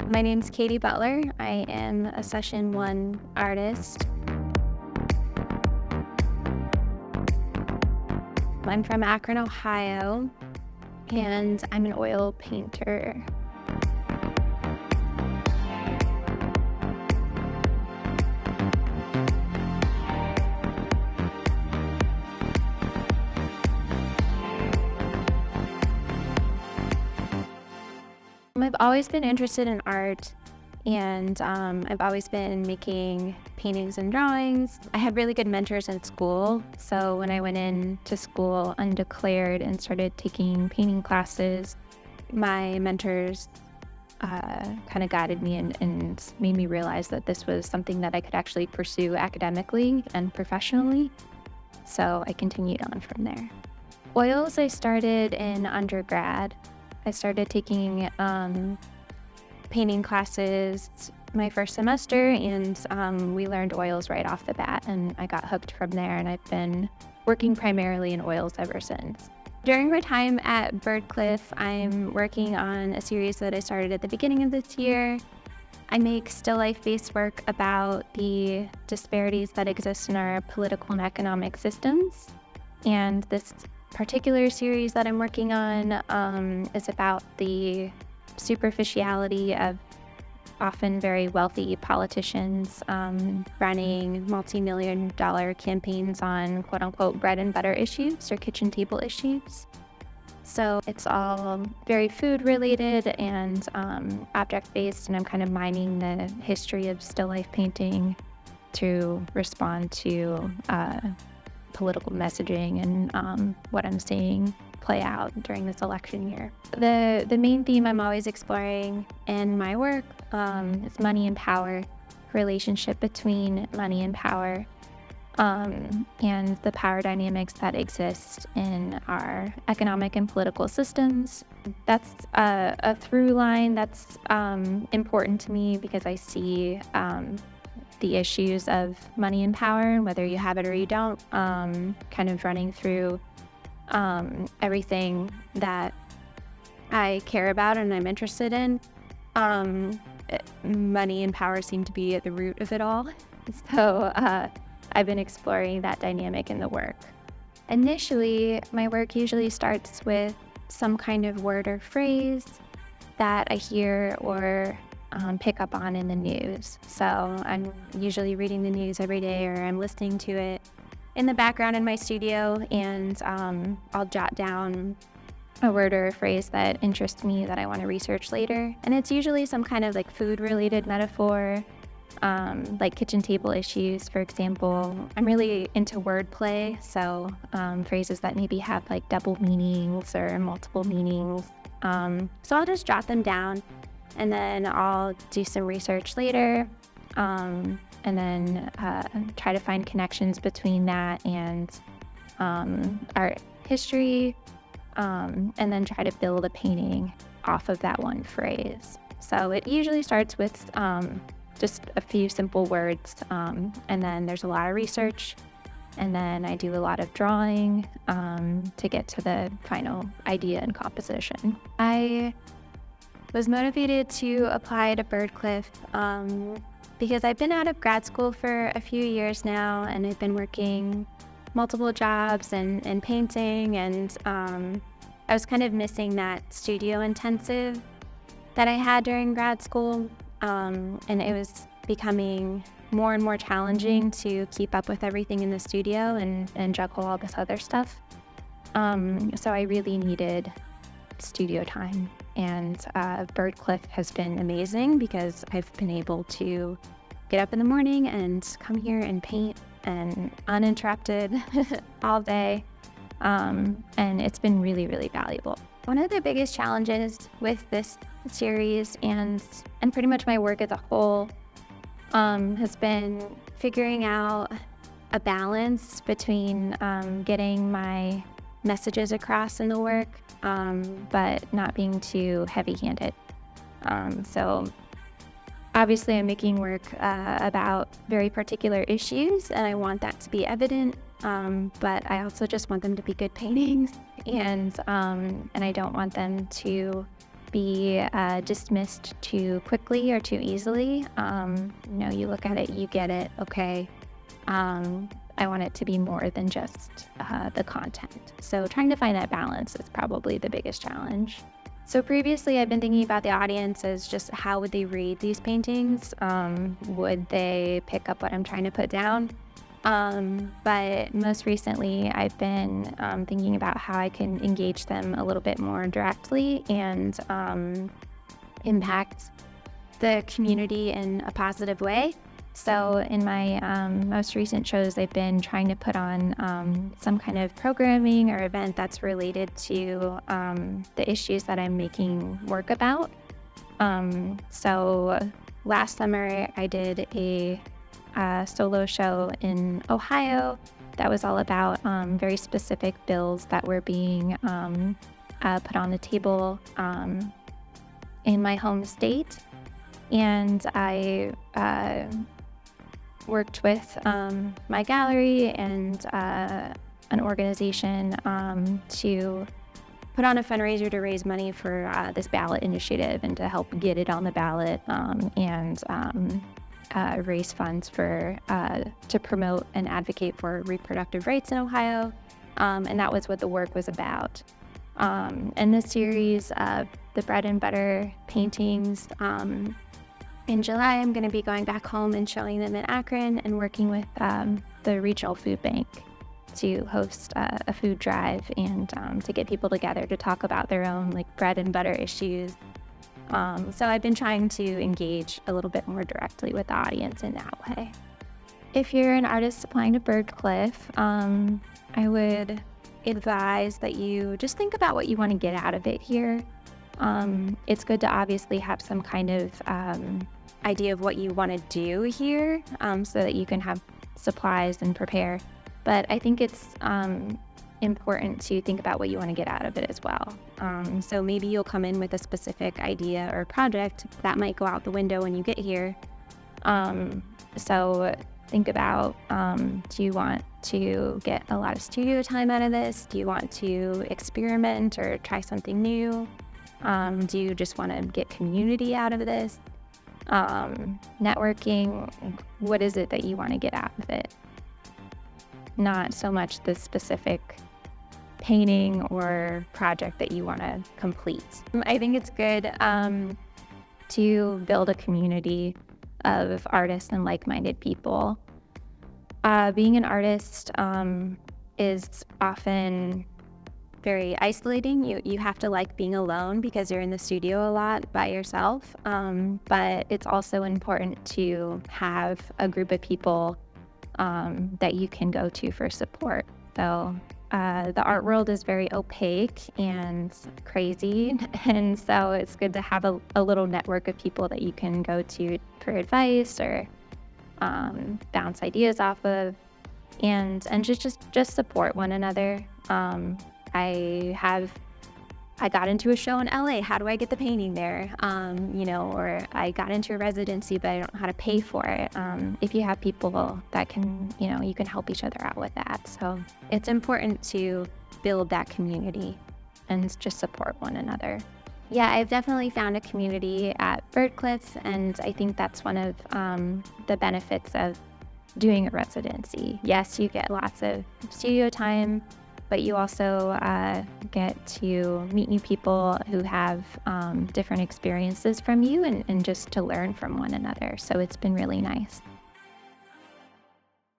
My name's Katie Butler. I am a Session 1 artist. I'm from Akron, Ohio, and I'm an oil painter. I've always been interested in art, and I've always been making paintings and drawings. I had really good mentors in school, so when I went into school undeclared and started taking painting classes, my mentors kind of guided me and made me realize that this was something that I could actually pursue academically and professionally, so I continued on from there. Oils I started in undergrad. I started taking painting classes my first semester, and we learned oils right off the bat, and I got hooked from there, and I've been working primarily in oils ever since. During my time at Byrdcliffe, I'm working on a series that I started at the beginning of this year. I make still life-based work about the disparities that exist in our political and economic systems, and this particular series that I'm working on is about the superficiality of often very wealthy politicians running multi-million dollar campaigns on quote-unquote bread and butter issues or kitchen table issues. So it's all very food related and object based, and I'm kind of mining the history of still life painting to respond to political messaging and what I'm seeing play out during this election year. The main theme I'm always exploring in my work is money and power, relationship between money and power, and the power dynamics that exist in our economic and political systems. That's a through line that's important to me because I see the issues of money and power, whether you have it or you don't, kind of running through everything that I care about and I'm interested in. Money and power seem to be at the root of it all. So I've been exploring that dynamic in the work. Initially, my work usually starts with some kind of word or phrase that I hear or pick up on in the news. So I'm usually reading the news every day, or I'm listening to it in the background in my studio, and I'll jot down a word or a phrase that interests me that I want to research later. And it's usually some kind of like food related metaphor, like kitchen table issues, for example. I'm really into wordplay, so phrases that maybe have like double meanings or multiple meanings. So I'll just jot them down, and then I'll do some research later, and then try to find connections between that and art history, and then try to build a painting off of that one phrase. So it usually starts with just a few simple words, and then there's a lot of research, and then I do a lot of drawing to get to the final idea and composition. I was motivated to apply to Byrdcliffe because I've been out of grad school for a few years now, and I've been working multiple jobs and painting, and I was kind of missing that studio intensive that I had during grad school, and it was becoming more and more challenging to keep up with everything in the studio and juggle all this other stuff. So I really needed studio time, and Byrdcliffe has been amazing because I've been able to get up in the morning and come here and paint and uninterrupted all day, and it's been really, really valuable. One of the biggest challenges with this series and pretty much my work as a whole has been figuring out a balance between getting my messages across in the work, but not being too heavy-handed. So obviously I'm making work about very particular issues, and I want that to be evident, but I also just want them to be good paintings, and I don't want them to be dismissed too quickly or too easily. You look at it, you get it, okay. I want it to be more than just the content. So trying to find that balance is probably the biggest challenge. So previously I've been thinking about the audience as just how would they read these paintings? Would they pick up what I'm trying to put down? But most recently I've been thinking about how I can engage them a little bit more directly and impact the community in a positive way. So in my most recent shows, I've been trying to put on some kind of programming or event that's related to the issues that I'm making work about. So last summer, I did a solo show in Ohio that was all about very specific bills that were being put on the table in my home state. And I worked with my gallery and an organization to put on a fundraiser to raise money for this ballot initiative and to help get it on the ballot and raise funds for to promote and advocate for reproductive rights in Ohio. And that was what the work was about. And this series of the bread and butter paintings, in July, I'm going to be going back home and showing them in Akron and working with the regional food bank to host a food drive and to get people together to talk about their own bread and butter issues. So I've been trying to engage a little bit more directly with the audience in that way. If you're an artist applying to Byrdcliffe, I would advise that you just think about what you want to get out of it here. It's good to obviously have some kind of idea of what you want to do here so that you can have supplies and prepare. But I think it's important to think about what you want to get out of it as well. So maybe you'll come in with a specific idea or project that might go out the window when you get here. So think about, do you want to get a lot of studio time out of this? Do you want to experiment or try something new? Do you just want to get community out of this? Networking, what is it that you want to get out of it? Not so much the specific painting or project that you want to complete. I think it's good to build a community of artists and like-minded people. Being an artist is often very isolating. You have to like being alone because you're in the studio a lot by yourself. But it's also important to have a group of people that you can go to for support. So the art world is very opaque and crazy, and so it's good to have a little network of people that you can go to for advice or bounce ideas off of, and just support one another. I got into a show in LA. How do I get the painting there? Or I got into a residency, but I don't know how to pay for it. If you have people that can, you can help each other out with that. So it's important to build that community and just support one another. Yeah, I've definitely found a community at Byrdcliffe, and I think that's one of the benefits of doing a residency. Yes, you get lots of studio time, but you also get to meet new people who have different experiences from you and just to learn from one another. So it's been really nice.